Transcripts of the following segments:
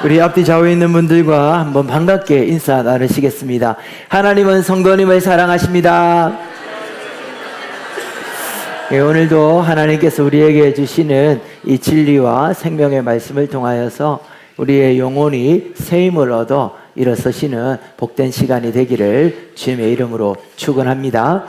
우리 앞뒤 좌우에 있는 분들과 한번 반갑게 인사 나누시겠습니다. 하나님은 성도님을 사랑하십니다. 예, 오늘도 하나님께서 우리에게 주시는 이 진리와 생명의 말씀을 통하여서 우리의 영혼이 새 힘을 얻어 일어서시는 복된 시간이 되기를 주님의 이름으로 축원합니다.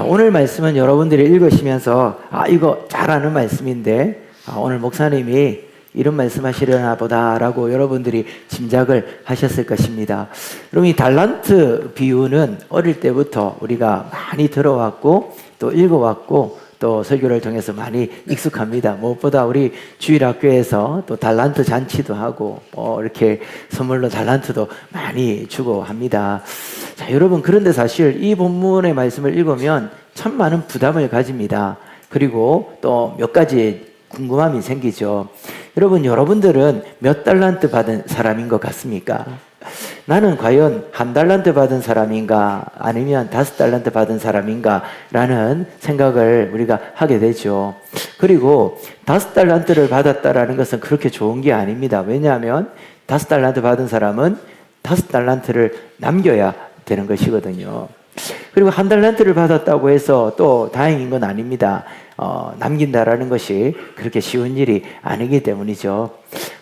오늘 말씀은 여러분들이 읽으시면서 이거 잘 아는 말씀인데 오늘 목사님이 이런 말씀하시려나 보다라고 여러분들이 짐작을 하셨을 것입니다. 그럼 이 달란트 비유는 어릴 때부터 우리가 많이 들어왔고 또 읽어왔고 또 설교를 통해서 많이 익숙합니다. 무엇보다 우리 주일학교에서 또 달란트 잔치도 하고 이렇게 선물로 달란트도 많이 주고 합니다. 자, 여러분, 그런데 사실 이 본문의 말씀을 읽으면 참 많은 부담을 가집니다. 그리고 또 몇 가지 궁금함이 생기죠. 여러분, 여러분들은 몇 달란트 받은 사람인 것 같습니까? 나는 과연 한 달란트 받은 사람인가 아니면 5달란트 받은 사람인가 라는 생각을 우리가 하게 되죠. 그리고 5달란트를 받았다라는 것은 그렇게 좋은 게 아닙니다. 왜냐하면 5달란트 받은 사람은 5달란트를 남겨야 되는 것이거든요. 그리고 한 달란트를 받았다고 해서 또 다행인 건 아닙니다. 남긴다라는 것이 그렇게 쉬운 일이 아니기 때문이죠.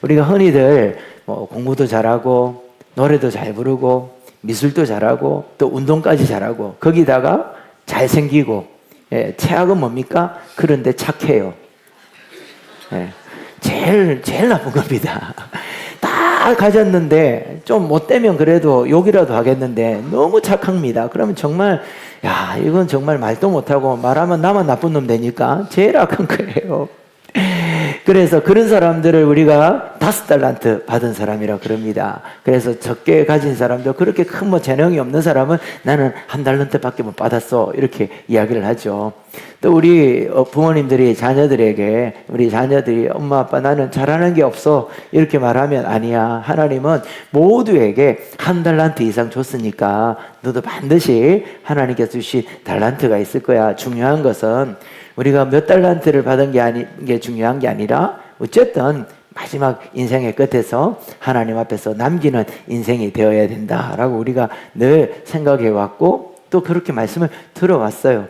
우리가 흔히들 공부도 잘하고 노래도 잘 부르고 미술도 잘하고 또 운동까지 잘하고 거기다가 잘생기고 최악은 뭡니까? 그런데 착해요. 제일 나쁜 겁니다. 다 가졌는데 좀 못되면 그래도 욕이라도 하겠는데 너무 착합니다. 그러면 정말 이건 정말 말도 못하고 말하면 나만 나쁜 놈 되니까 제일 악한 거예요. 그래서 그런 사람들을 우리가 5달란트 받은 사람이라 그럽니다. 그래서 적게 가진 사람도 그렇게 큰 재능이 없는 사람은 나는 1달란트밖에 못 받았어 이렇게 이야기를 하죠. 또 우리 부모님들이 자녀들에게 우리 자녀들이 엄마 아빠 나는 잘하는 게 없어 이렇게 말하면 아니야. 하나님은 모두에게 1달란트 이상 줬으니까 너도 반드시 하나님께서 주신 달란트가 있을 거야. 중요한 것은 우리가 몇 달란트를 받은 게 중요한 게 아니라 어쨌든 마지막 인생의 끝에서 하나님 앞에서 남기는 인생이 되어야 된다라고 우리가 늘 생각해 왔고 또 그렇게 말씀을 들어왔어요.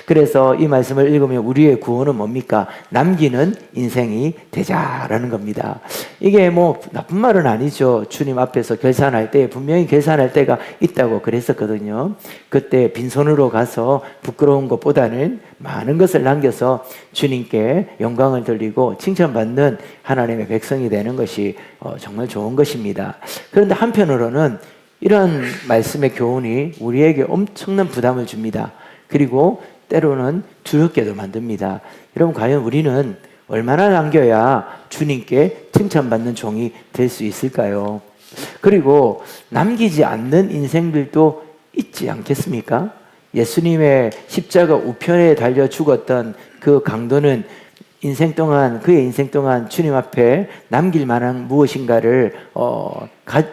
그래서 이 말씀을 읽으면 우리의 구원은 뭡니까? 남기는 인생이 되자라는 겁니다. 이게 나쁜 말은 아니죠. 주님 앞에서 결산할 때 분명히 결산할 때가 있다고 그랬었거든요. 그때 빈손으로 가서 부끄러운 것보다는 많은 것을 남겨서 주님께 영광을 돌리고 칭찬받는 하나님의 백성이 되는 것이 정말 좋은 것입니다. 그런데 한편으로는 이런 말씀의 교훈이 우리에게 엄청난 부담을 줍니다. 그리고 때로는 두렵게도 만듭니다. 여러분, 과연 우리는 얼마나 남겨야 주님께 칭찬받는 종이 될 수 있을까요? 그리고 남기지 않는 인생들도 있지 않겠습니까? 예수님의 십자가 우편에 달려 죽었던 그 강도는 그의 인생 동안 주님 앞에 남길 만한 무엇인가를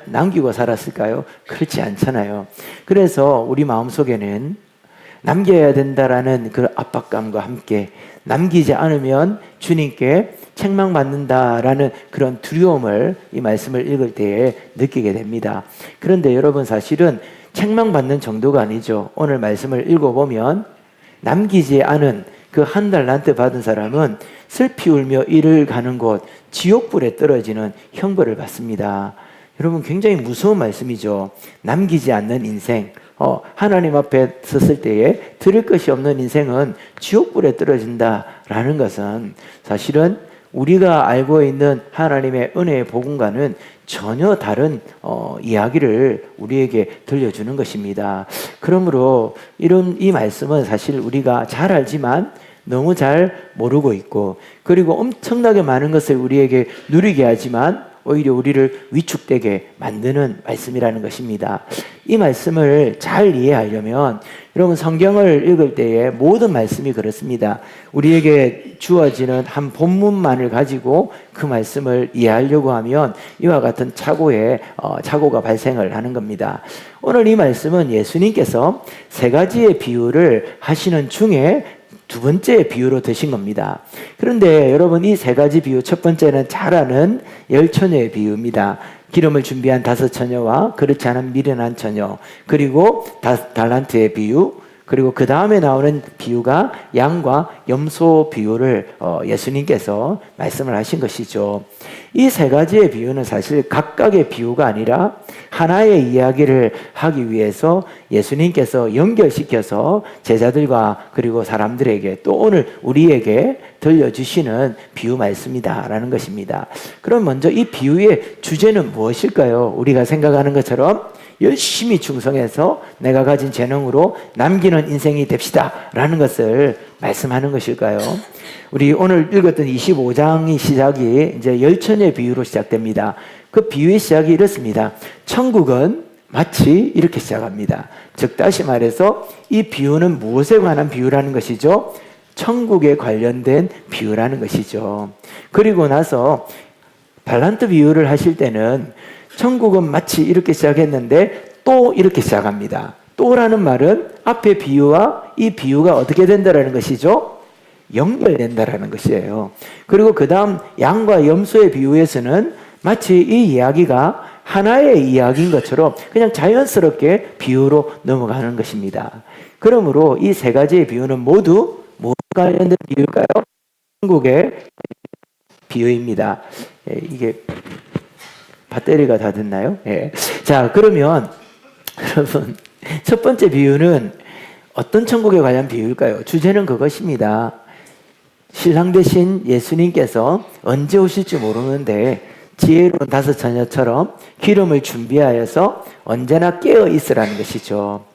남기고 살았을까요? 그렇지 않잖아요. 그래서 우리 마음속에는 남겨야 된다라는 그 압박감과 함께 남기지 않으면 주님께 책망받는다라는 그런 두려움을 이 말씀을 읽을 때에 느끼게 됩니다. 그런데 여러분, 사실은 책망받는 정도가 아니죠. 오늘 말씀을 읽어보면 남기지 않은 그 1달란트 받은 사람은 슬피 울며 이를 가는 곳 지옥불에 떨어지는 형벌을 받습니다. 여러분, 굉장히 무서운 말씀이죠. 남기지 않는 인생, 하나님 앞에 섰을 때에 들을 것이 없는 인생은 지옥불에 떨어진다라는 것은 사실은 우리가 알고 있는 하나님의 은혜의 복음과는 전혀 다른 이야기를 우리에게 들려주는 것입니다. 그러므로 이 말씀은 사실 우리가 잘 알지만 너무 잘 모르고 있고, 그리고 엄청나게 많은 것을 우리에게 누리게 하지만 오히려 우리를 위축되게 만드는 말씀이라는 것입니다. 이 말씀을 잘 이해하려면 여러분, 성경을 읽을 때에 모든 말씀이 그렇습니다. 우리에게 주어지는 한 본문만을 가지고 그 말씀을 이해하려고 하면 이와 같은 착오가 발생을 하는 겁니다. 오늘 이 말씀은 예수님께서 3가지의 비유를 하시는 중에 두 번째 비유로 드신 겁니다. 그런데 여러분, 이 세 가지 비유, 첫 번째는 잘 아는 열 처녀의 비유입니다. 기름을 준비한 다섯 처녀와 그렇지 않은 미련한 처녀, 그리고 달란트의 비유, 그리고 그 다음에 나오는 비유가 양과 염소 비유를 예수님께서 말씀을 하신 것이죠. 이 세 가지의 비유는 사실 각각의 비유가 아니라 하나의 이야기를 하기 위해서 예수님께서 연결시켜서 제자들과 그리고 사람들에게, 또 오늘 우리에게 들려주시는 비유 말씀이다라는 것입니다. 그럼 먼저 이 비유의 주제는 무엇일까요? 우리가 생각하는 것처럼 열심히 충성해서 내가 가진 재능으로 남기는 인생이 됩시다 라는 것을 말씀하는 것일까요? 우리 오늘 읽었던 25장의 시작이 이제 열처녀의 비유로 시작됩니다. 그 비유의 시작이 이렇습니다. 천국은 마치 이렇게 시작합니다. 즉 다시 말해서 이 비유는 무엇에 관한 비유라는 것이죠? 천국에 관련된 비유라는 것이죠. 그리고 나서 달란트 비유를 하실 때는 천국은 마치 이렇게 시작했는데 또 이렇게 시작합니다. 또라는 말은 앞에 비유와 이 비유가 어떻게 된다라는 것이죠? 연결된다라는 것이에요. 그리고 그 다음 양과 염소의 비유에서는 마치 이 이야기가 하나의 이야기인 것처럼 그냥 자연스럽게 비유로 넘어가는 것입니다. 그러므로 이 세 가지의 비유는 모두 무엇과 관련된 비유일까요? 천국의 비유입니다. 이게 배터리가 다 됐나요? 예. 자, 그러면 여러분, 첫 번째 비유는 어떤 천국에 관한 비유일까요? 주제는 그것입니다. 신랑 되신 예수님께서 언제 오실지 모르는데 지혜로운 다섯 처녀처럼 기름을 준비하여서 언제나 깨어 있으라는 것이죠.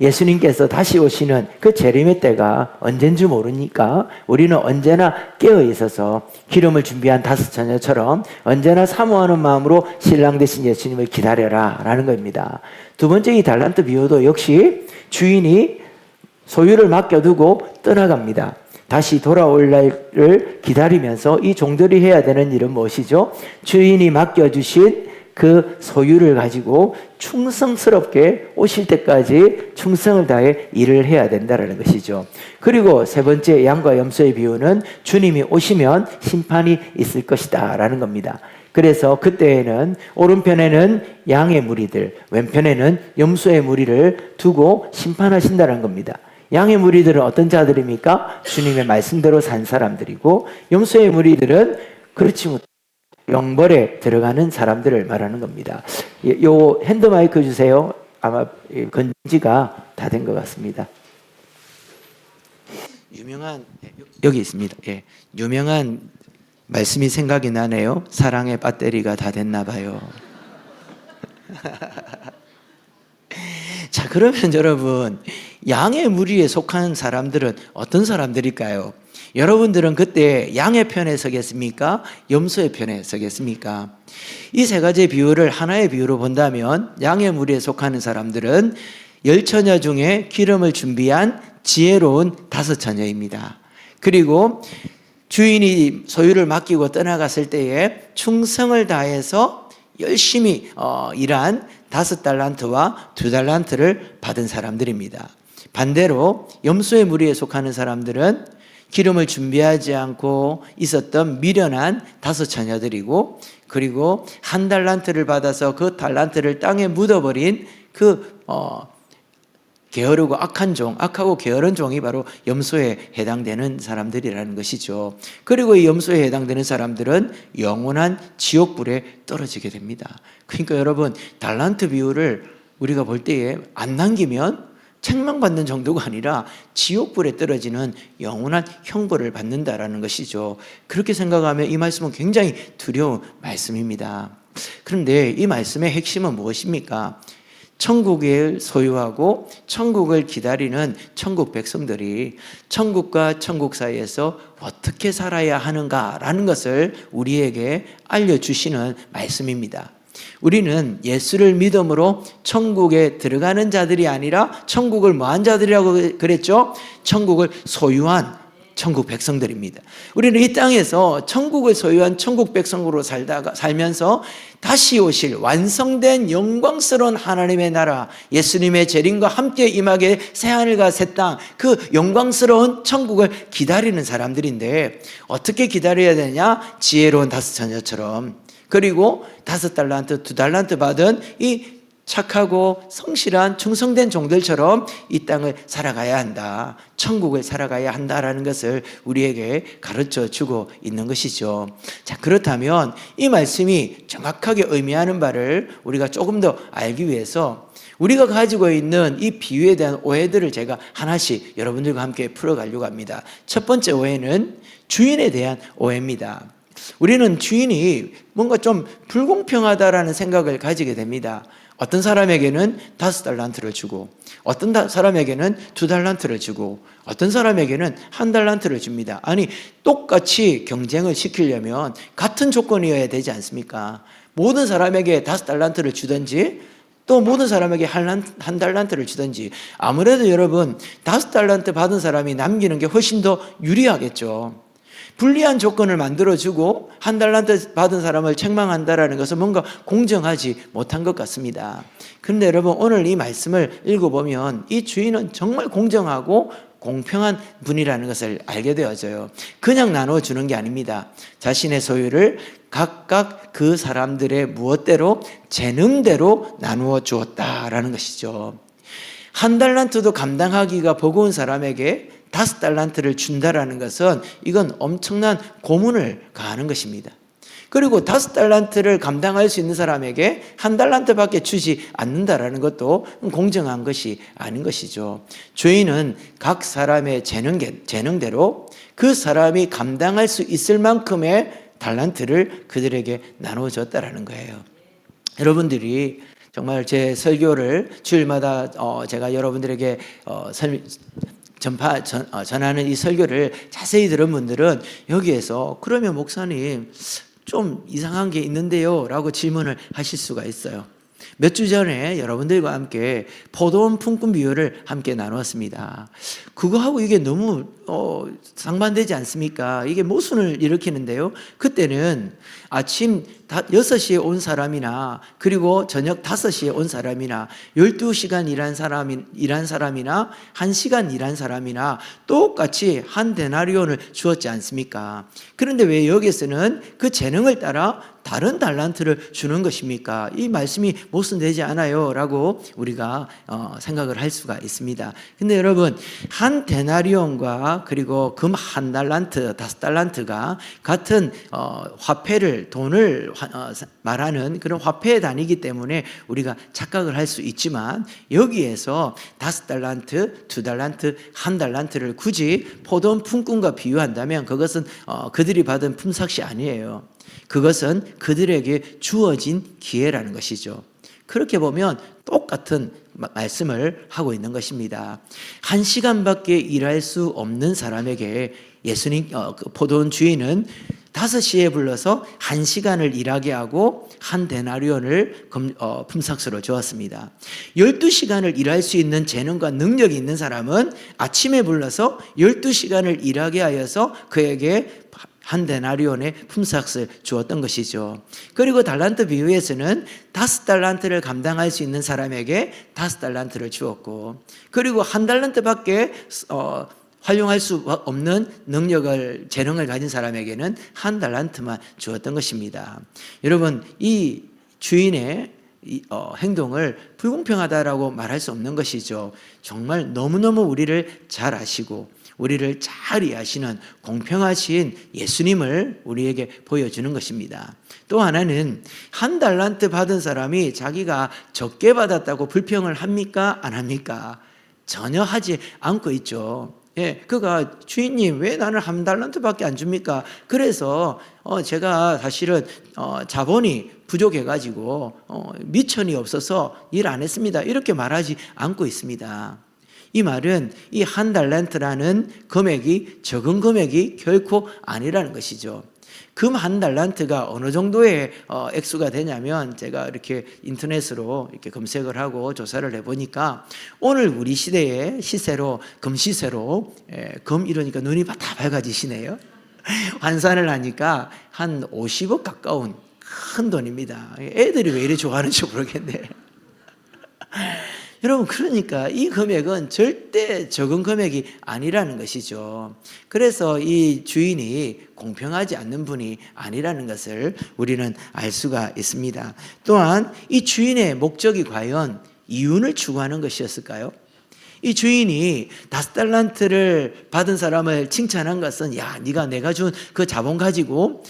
예수님께서 다시 오시는 그 재림의 때가 언젠지 모르니까 우리는 언제나 깨어 있어서 기름을 준비한 다섯 처녀처럼 언제나 사모하는 마음으로 신랑 되신 예수님을 기다려라 라는 겁니다. 두 번째 이 달란트 비유도 역시 주인이 소유를 맡겨두고 떠나갑니다. 다시 돌아올 날을 기다리면서 이 종들이 해야 되는 일은 무엇이죠? 주인이 맡겨주신 그 소유를 가지고 충성스럽게 오실 때까지 충성을 다해 일을 해야 된다는 것이죠. 그리고 세 번째 양과 염소의 비유는 주님이 오시면 심판이 있을 것이다 라는 겁니다. 그래서 그때에는 오른편에는 양의 무리들, 왼편에는 염소의 무리를 두고 심판하신다는 겁니다. 양의 무리들은 어떤 자들입니까? 주님의 말씀대로 산 사람들이고, 염소의 무리들은 그렇지 못한 영벌에 들어가는 사람들을 말하는 겁니다. 요 핸드마이크 주세요. 아마 건지가 다 된 것 같습니다. 유명한, 여기 있습니다. 예, 유명한 말씀이 생각이 나네요. 사랑의 배터리가 다 됐나 봐요. 자, 그러면 여러분, 양의 무리에 속한 사람들은 어떤 사람들일까요? 여러분들은 그때 양의 편에 서겠습니까? 염소의 편에 서겠습니까? 이 세 가지의 비유를 하나의 비유로 본다면 양의 무리에 속하는 사람들은 열 처녀 중에 기름을 준비한 지혜로운 다섯 처녀입니다. 그리고 주인이 소유를 맡기고 떠나갔을 때에 충성을 다해서 열심히 일한 5달란트와 2달란트를 받은 사람들입니다. 반대로 염소의 무리에 속하는 사람들은 기름을 준비하지 않고 있었던 미련한 5 처녀들이고, 그리고 1달란트를 받아서 그 달란트를 땅에 묻어버린 그 게으르고 악한 종, 악하고 게으른 종이 바로 염소에 해당되는 사람들이라는 것이죠. 그리고 이 염소에 해당되는 사람들은 영원한 지옥불에 떨어지게 됩니다. 그러니까 여러분, 달란트 비유를 우리가 볼 때에 안 남기면 책망받는 정도가 아니라 지옥불에 떨어지는 영원한 형벌을 받는다라는 것이죠. 그렇게 생각하면 이 말씀은 굉장히 두려운 말씀입니다. 그런데 이 말씀의 핵심은 무엇입니까? 천국을 소유하고 천국을 기다리는 천국 백성들이 천국과 천국 사이에서 어떻게 살아야 하는가라는 것을 우리에게 알려주시는 말씀입니다. 우리는 예수를 믿음으로 천국에 들어가는 자들이 아니라 천국을 뭐한 자들이라고 그랬죠? 천국을 소유한 천국 백성들입니다. 우리는 이 땅에서 천국을 소유한 천국 백성으로 살면서 다시 오실 완성된 영광스러운 하나님의 나라, 예수님의 재림과 함께 임하게 새하늘과 새 땅, 그 영광스러운 천국을 기다리는 사람들인데, 어떻게 기다려야 되냐? 지혜로운 다섯 처녀처럼, 그리고 5달란트, 2달란트 받은 이 착하고 성실한 충성된 종들처럼 이 땅을 살아가야 한다, 천국을 살아가야 한다라는 것을 우리에게 가르쳐 주고 있는 것이죠. 자, 그렇다면 이 말씀이 정확하게 의미하는 바를 우리가 조금 더 알기 위해서 우리가 가지고 있는 이 비유에 대한 오해들을 제가 하나씩 여러분들과 함께 풀어가려고 합니다. 첫 번째 오해는 주인에 대한 오해입니다. 우리는 주인이 뭔가 좀 불공평하다라는 생각을 가지게 됩니다. 어떤 사람에게는 5달란트를 주고, 어떤 사람에게는 2달란트를 주고, 어떤 사람에게는 1달란트를 줍니다. 아니, 똑같이 경쟁을 시키려면 같은 조건이어야 되지 않습니까? 모든 사람에게 5달란트를 주든지, 또 모든 사람에게 1달란트를 주든지, 아무래도 여러분 5달란트 받은 사람이 남기는 게 훨씬 더 유리하겠죠. 불리한 조건을 만들어주고 1달란트 받은 사람을 책망한다라는 것은 뭔가 공정하지 못한 것 같습니다. 그런데 여러분, 오늘 이 말씀을 읽어보면 이 주인은 정말 공정하고 공평한 분이라는 것을 알게 되어져요. 그냥 나눠주는 게 아닙니다. 자신의 소유를 각각 그 사람들의 무엇대로, 재능대로 나누어 주었다라는 것이죠. 1달란트도 감당하기가 버거운 사람에게 5달란트를 준다라는 것은 이건 엄청난 고문을 가하는 것입니다. 그리고 5달란트를 감당할 수 있는 사람에게 1달란트밖에 주지 않는다라는 것도 공정한 것이 아닌 것이죠. 주인은 각 사람의 재능대로 그 사람이 감당할 수 있을 만큼의 달란트를 그들에게 나눠줬다라는 거예요. 여러분들이 정말 제 설교를 주일마다 제가 여러분들에게 전하는 이 설교를 자세히 들은 분들은 여기에서 그러면 목사님 좀 이상한 게 있는데요 라고 질문을 하실 수가 있어요. 몇 주 전에 여러분들과 함께 포도원 품꾼 비유를 함께 나누었습니다. 그거하고 이게 너무 상반되지 않습니까? 이게 모순을 일으키는데요. 그때는 아침 6시에 온 사람이나 그리고 저녁 5시에 온 사람이나 12시간 일한 사람이나 1시간 일한 사람이나 똑같이 한 데나리온을 주었지 않습니까? 그런데 왜 여기서는 그 재능을 따라 다른 달란트를 주는 것입니까? 이 말씀이 모순되지 않아요 라고 우리가 생각을 할 수가 있습니다. 근데 여러분, 한 데나리온과 그리고 금 1달란트, 5달란트가 같은 돈을 말하는 그런 화폐의 단위이기 때문에 우리가 착각을 할 수 있지만, 여기에서 5달란트, 2달란트, 1달란트를 굳이 포도원 품꾼과 비유한다면 그것은 그들이 받은 품삯이 아니에요. 그것은 그들에게 주어진 기회라는 것이죠. 그렇게 보면 똑같은 말씀을 하고 있는 것입니다. 1시간밖에 일할 수 없는 사람에게 예수님 포도원 주인은 5시에 불러서 1시간을 일하게 하고 한 데나리온을 품삯으로 주었습니다. 12시간을 일할 수 있는 재능과 능력이 있는 사람은 아침에 불러서 12시간을 일하게 하여서 그에게 한 데나리온의 품삯을 주었던 것이죠. 그리고 달란트 비유에서는 5달란트를 감당할 수 있는 사람에게 5달란트를 주었고, 그리고 1달란트밖에 활용할 수 없는 재능을 가진 사람에게는 1달란트만 주었던 것입니다. 여러분, 이 주인의 행동을 불공평하다라고 말할 수 없는 것이죠. 정말 너무너무 우리를 잘 아시고 우리를 잘 이해하시는 공평하신 예수님을 우리에게 보여주는 것입니다. 또 하나는 1달란트 받은 사람이 자기가 적게 받았다고 불평을 합니까? 안 합니까? 전혀 하지 않고 있죠. 그가 주인님 왜 나는 1달란트밖에 안 줍니까? 그래서 제가 사실은 자본이 부족해가지고 미천이 없어서 일 안 했습니다. 이렇게 말하지 않고 있습니다. 이 말은 이 1달란트라는 금액이 적은 금액이 결코 아니라는 것이죠. 금 한 달란트가 어느 정도의 액수가 되냐면 제가 이렇게 인터넷으로 이렇게 검색을 하고 조사를 해보니까 오늘 우리 시대의 시세로 금 시세로 금 이러니까 눈이 다 밝아지시네요. 환산을 하니까 한 50억 가까운 큰 돈입니다. 애들이 왜 이렇게 좋아하는지 모르겠네. 여러분, 그러니까 이 금액은 절대 적은 금액이 아니라는 것이죠. 그래서 이 주인이 공평하지 않는 분이 아니라는 것을 우리는 알 수가 있습니다. 또한 이 주인의 목적이 과연 이윤을 추구하는 것이었을까요? 이 주인이 5달란트를 받은 사람을 칭찬한 것은, 야, 네가 내가 준 그 자본 가지고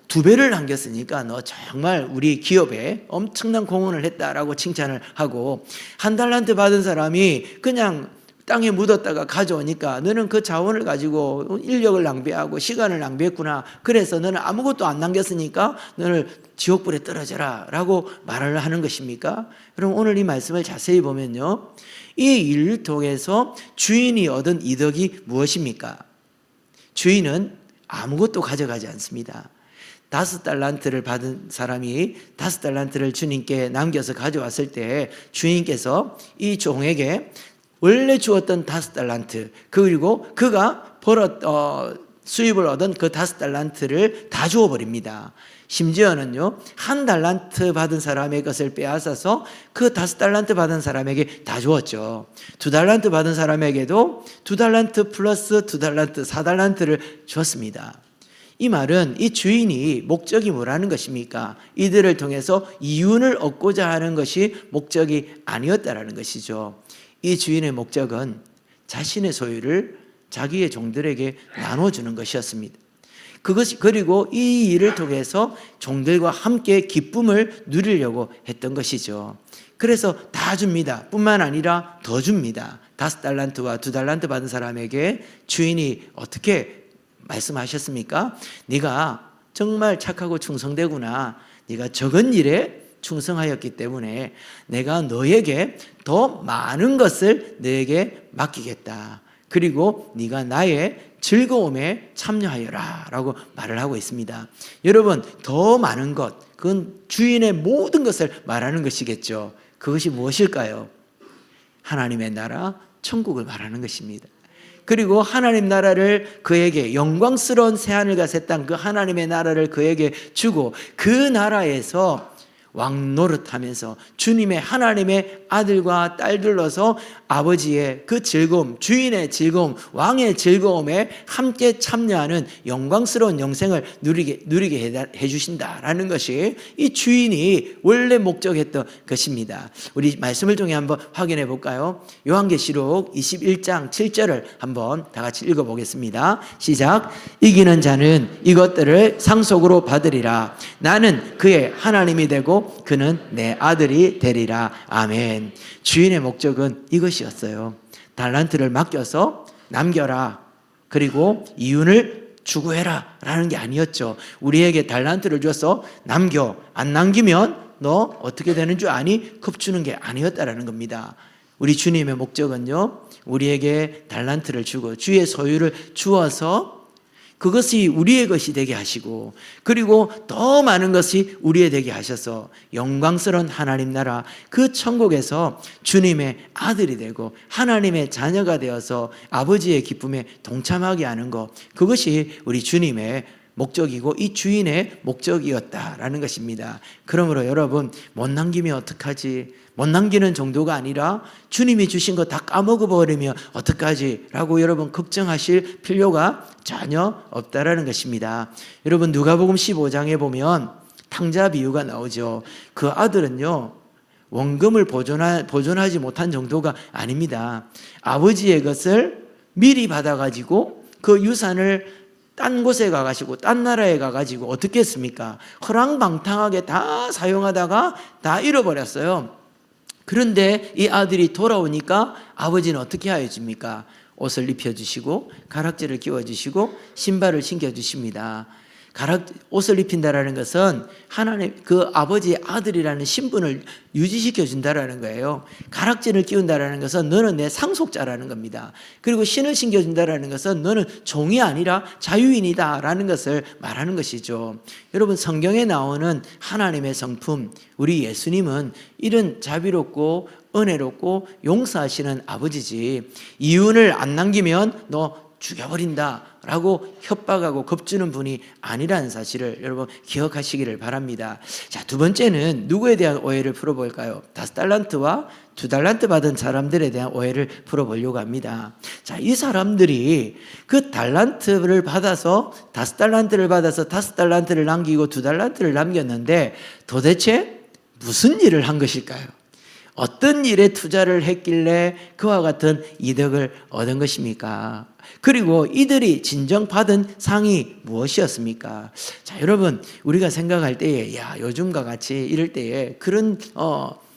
2배를 남겼으니까 너 정말 우리 기업에 엄청난 공헌을 했다라고 칭찬을 하고, 1달란트 받은 사람이 그냥 땅에 묻었다가 가져오니까 너는 그 자원을 가지고 인력을 낭비하고 시간을 낭비했구나. 그래서 너는 아무것도 안 남겼으니까 너는 지옥불에 떨어져라 라고 말을 하는 것입니까? 그럼 오늘 이 말씀을 자세히 보면요, 이 일을 통해서 주인이 얻은 이득이 무엇입니까? 주인은 아무것도 가져가지 않습니다. 5달란트를 받은 사람이 5달란트를 주님께 남겨서 가져왔을 때 주인께서 이 종에게 원래 주었던 5달란트, 그리고 그가 수입을 얻은 그 5달란트를 다 주어버립니다. 심지어는요, 1달란트 받은 사람의 것을 빼앗아서 그 5달란트 받은 사람에게 다 주었죠. 2달란트 받은 사람에게도 2달란트 플러스 2달란트, 4달란트를 주었습니다. 이 말은 이 주인이 목적이 뭐라는 것입니까? 이들을 통해서 이윤을 얻고자 하는 것이 목적이 아니었다라는 것이죠. 이 주인의 목적은 자신의 소유를 자기의 종들에게 나눠주는 것이었습니다. 그리고 이 일을 통해서 종들과 함께 기쁨을 누리려고 했던 것이죠. 그래서 다 줍니다. 뿐만 아니라 더 줍니다. 5달란트와 2달란트 받은 사람에게 주인이 어떻게 말씀하셨습니까? 네가 정말 착하고 충성되구나. 네가 적은 일에 충성하였기 때문에 내가 너에게 더 많은 것을 너에게 맡기겠다. 그리고 네가 나의 즐거움에 참여하여라 라고 말을 하고 있습니다. 여러분, 더 많은 것, 그건 주인의 모든 것을 말하는 것이겠죠. 그것이 무엇일까요? 하나님의 나라, 천국을 말하는 것입니다. 그리고 하나님 나라를 그에게, 영광스러운 새하늘과 새 땅, 그 하나님의 나라를 그에게 주고 그 나라에서 왕노릇하면서 주님의, 하나님의 아들과 딸들로서 아버지의 그 즐거움, 주인의 즐거움, 왕의 즐거움에 함께 참여하는 영광스러운 영생을 누리게 해주신다라는 것이 이 주인이 원래 목적했던 것입니다. 우리 말씀을 통해 한번 확인해 볼까요? 요한계시록 21장 7절을 한번 다 같이 읽어보겠습니다. 시작. 이기는 자는 이것들을 상속으로 받으리라. 나는 그의 하나님이 되고 그는 내 아들이 되리라. 아멘. 주인의 목적은 이것이었어요. 달란트를 맡겨서 남겨라. 그리고 이윤을 추구해라 라는 게 아니었죠. 우리에게 달란트를 줘서 남겨. 안 남기면 너 어떻게 되는 줄 아니? 겁주는 게 아니었다라는 겁니다. 우리 주님의 목적은요, 우리에게 달란트를 주고 주의 소유를 주어서 그것이 우리의 것이 되게 하시고, 그리고 더 많은 것이 우리의 되게 하셔서 영광스러운 하나님 나라, 그 천국에서 주님의 아들이 되고 하나님의 자녀가 되어서 아버지의 기쁨에 동참하게 하는 것, 그것이 우리 주님의 목적이고 이 주인의 목적이었다라는 것입니다. 그러므로 여러분, 못 남기면 어떡하지? 못 남기는 정도가 아니라 주님이 주신 거 다 까먹어버리면 어떡하지? 라고 여러분 걱정하실 필요가 전혀 없다라는 것입니다. 여러분, 누가복음 15장에 보면 탕자 비유가 나오죠. 그 아들은요, 원금을 보존하지 못한 정도가 아닙니다. 아버지의 것을 미리 받아가지고 그 유산을 딴 곳에 가가지고 딴 나라에 가가지고 어떻게 했습니까? 허랑방탕하게 다 사용하다가 다 잃어버렸어요. 그런데 이 아들이 돌아오니까 아버지는 어떻게 하여 줍니까? 옷을 입혀주시고 가락지를 끼워주시고 신발을 신겨주십니다. 옷을 입힌다라는 것은 하나님 그 아버지의 아들이라는 신분을 유지시켜 준다라는 거예요. 가락지를 끼운다라는 것은 너는 내 상속자라는 겁니다. 그리고 신을 신겨 준다라는 것은 너는 종이 아니라 자유인이다라는 것을 말하는 것이죠. 여러분, 성경에 나오는 하나님의 성품, 우리 예수님은 이런 자비롭고 은혜롭고 용서하시는 아버지지, 이윤을 안 남기면 너 죽여버린다 라고 협박하고 겁주는 분이 아니라는 사실을 여러분 기억하시기를 바랍니다. 자, 두 번째는 누구에 대한 오해를 풀어볼까요? 5달란트와 2달란트 받은 사람들에 대한 오해를 풀어보려고 합니다. 자, 이 사람들이 그 달란트를 받아서 5달란트를 받아서 5달란트를 남기고 2달란트를 남겼는데 도대체 무슨 일을 한 것일까요? 어떤 일에 투자를 했길래 그와 같은 이득을 얻은 것입니까? 그리고 이들이 진정 받은 상이 무엇이었습니까? 자, 여러분, 우리가 생각할 때에, 야, 요즘과 같이 이럴 때에 그런,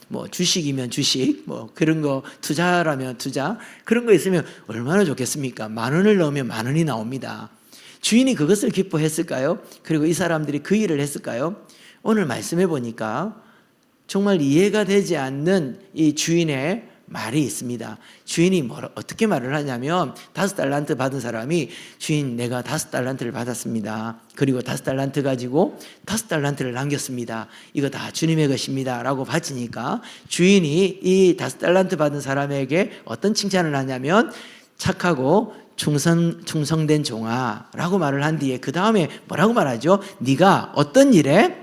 뭐 주식이면 주식, 뭐 그런 거 투자라면 투자, 그런 거 있으면 얼마나 좋겠습니까? 10,000원을 넣으면 10,000원이 나옵니다. 주인이 그것을 기뻐했을까요? 그리고 이 사람들이 그 일을 했을까요? 오늘 말씀해 보니까 정말 이해가 되지 않는 이 주인의 말이 있습니다. 주인이 어떻게 말을 하냐면 5달란트 받은 사람이 주인, 내가 5달란트를 받았습니다. 그리고 5달란트 가지고 5달란트를 남겼습니다. 이거 다 주님의 것입니다 라고 바치니까 주인이 이 5달란트 받은 사람에게 어떤 칭찬을 하냐면 착하고 충성된 종아 라고 말을 한 뒤에 그 다음에 뭐라고 말하죠? 네가 어떤 일에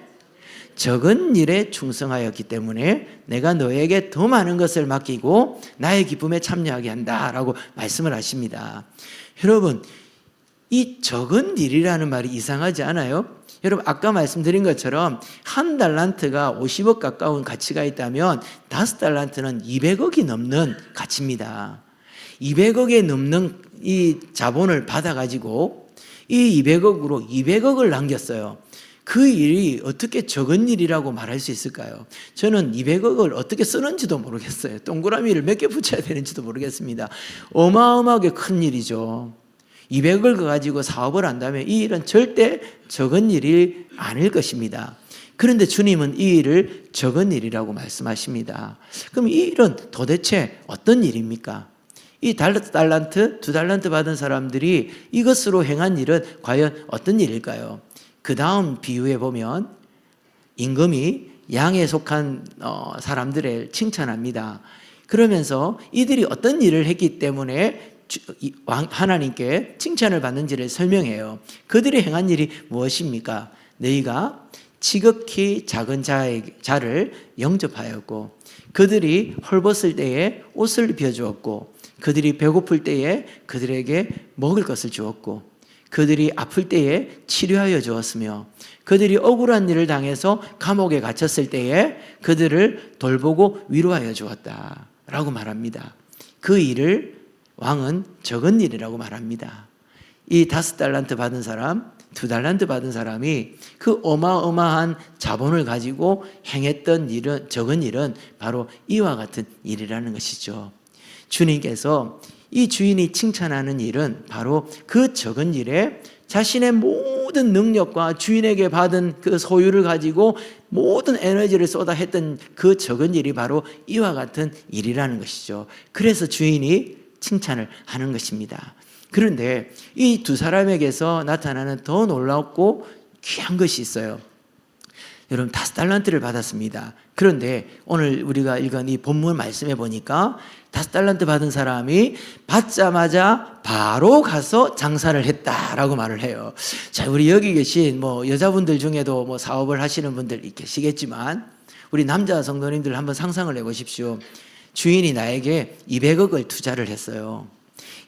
적은 일에 충성하였기 때문에 내가 너에게 더 많은 것을 맡기고 나의 기쁨에 참여하게 한다라고 말씀을 하십니다. 여러분, 이 적은 일이라는 말이 이상하지 않아요? 여러분, 아까 말씀드린 것처럼 1달란트가 50억 가까운 가치가 있다면 5달란트는 200억이 넘는 가치입니다. 200억에 넘는 이 자본을 받아가지고 이 200억으로 200억을 남겼어요. 그 일이 어떻게 적은 일이라고 말할 수 있을까요? 저는 200억을 어떻게 쓰는지도 모르겠어요. 동그라미를 몇 개 붙여야 되는지도 모르겠습니다. 어마어마하게 큰 일이죠. 200억을 가지고 사업을 한다면 이 일은 절대 적은 일이 아닐 것입니다. 그런데 주님은 이 일을 적은 일이라고 말씀하십니다. 그럼 이 일은 도대체 어떤 일입니까? 이 5달란트, 2달란트 받은 사람들이 이것으로 행한 일은 과연 어떤 일일까요? 그 다음 비유에 보면 임금이 양에 속한 사람들을 칭찬합니다. 그러면서 이들이 어떤 일을 했기 때문에 하나님께 칭찬을 받는지를 설명해요. 그들이 행한 일이 무엇입니까? 너희가 지극히 작은 자를 영접하였고, 그들이 헐벗을 때에 옷을 입혀주었고, 그들이 배고플 때에 그들에게 먹을 것을 주었고, 그들이 아플 때에 치료하여 주었으며, 그들이 억울한 일을 당해서 감옥에 갇혔을 때에 그들을 돌보고 위로하여 주었다 라고 말합니다. 그 일을 왕은 적은 일이라고 말합니다. 이 5달란트 받은 사람, 2달란트 받은 사람이 그 어마어마한 자본을 가지고 행했던 일은, 적은 일은 바로 이와 같은 일이라는 것이죠. 주님께서 이 주인이 칭찬하는 일은 바로 그 적은 일에 자신의 모든 능력과 주인에게 받은 그 소유를 가지고 모든 에너지를 쏟아 했던 그 적은 일이 바로 이와 같은 일이라는 것이죠. 그래서 주인이 칭찬을 하는 것입니다. 그런데 이 두 사람에게서 나타나는 더 놀랍고 귀한 것이 있어요. 여러분, 5달란트를 받았습니다. 그런데 오늘 우리가 읽은 이 본문 말씀해 보니까 5달란트 받은 사람이 받자마자 바로 가서 장사를 했다라고 말을 해요. 자, 우리 여기 계신 여자분들 중에도 사업을 하시는 분들 계시겠지만 우리 남자 성도님들 한번 상상을 해보십시오. 주인이 나에게 200억을 투자를 했어요.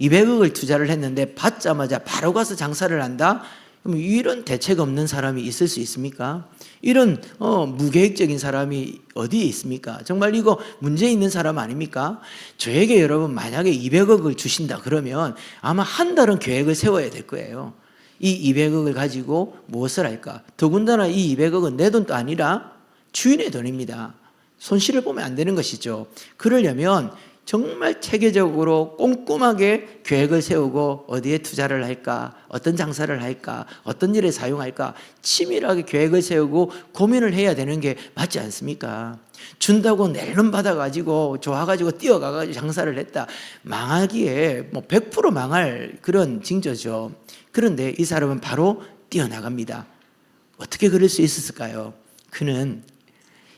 200억을 투자를 했는데 받자마자 바로 가서 장사를 한다? 그럼 이런 대책 없는 사람이 있을 수 있습니까? 이런 무계획적인 사람이 어디에 있습니까? 정말 이거 문제 있는 사람 아닙니까? 저에게 여러분 만약에 200억을 주신다 그러면 아마 한 달은 계획을 세워야 될 거예요. 이 200억을 가지고 무엇을 할까? 더군다나 이 200억은 내 돈도 아니라 주인의 돈입니다. 손실을 보면 안 되는 것이죠. 그러려면 정말 체계적으로 꼼꼼하게 계획을 세우고 어디에 투자를 할까, 어떤 장사를 할까, 어떤 일에 사용할까 치밀하게 계획을 세우고 고민을 해야 되는 게 맞지 않습니까? 준다고 낼름 받아가지고 좋아가지고 뛰어가가지고 장사를 했다, 망하기에 뭐 100% 망할 그런 징조죠. 그런데 이 사람은 바로 뛰어나갑니다. 어떻게 그럴 수 있었을까요? 그는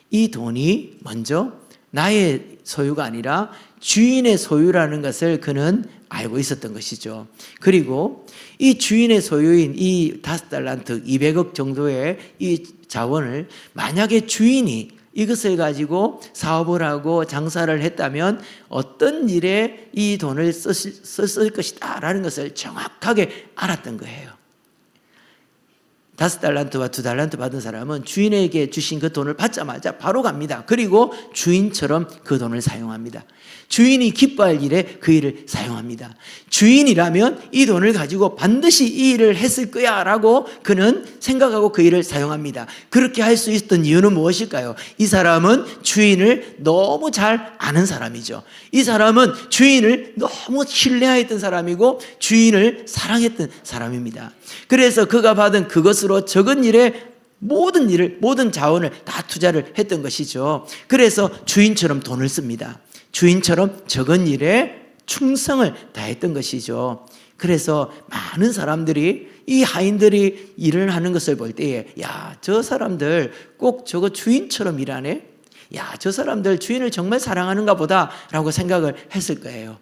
이 돈이 먼저 나의 소유가 아니라 주인의 소유라는 것을 그는 알고 있었던 것이죠. 그리고 이 주인의 소유인 이 5달란트 200억 정도의 이 자원을 만약에 주인이 이것을 가지고 사업을 하고 장사를 했다면 어떤 일에 이 돈을 썼을 것이다 라는 것을 정확하게 알았던 거예요. 5달란트와 2달란트 받은 사람은 주인에게 주신 그 돈을 받자마자 바로 갑니다. 그리고 주인처럼 그 돈을 사용합니다. 주인이 기뻐할 일에 그 일을 사용합니다. 주인이라면 이 돈을 가지고 반드시 이 일을 했을 거야 라고 그는 생각하고 그 일을 사용합니다. 그렇게 할 수 있었던 이유는 무엇일까요? 이 사람은 주인을 너무 잘 아는 사람이죠. 이 사람은 주인을 너무 신뢰했던 사람이고 주인을 사랑했던 사람입니다. 그래서 그가 받은 그것으로 적은 일에 모든 자원을 다 투자를 했던 것이죠. 그래서 주인처럼 돈을 씁니다. 주인처럼 적은 일에 충성을 다했던 것이죠. 그래서 많은 사람들이 이 하인들이 일을 하는 것을 볼 때에 야, 저 사람들 꼭 저거 주인처럼 일하네? 야, 저 사람들 주인을 정말 사랑하는가 보다 라고 생각을 했을 거예요.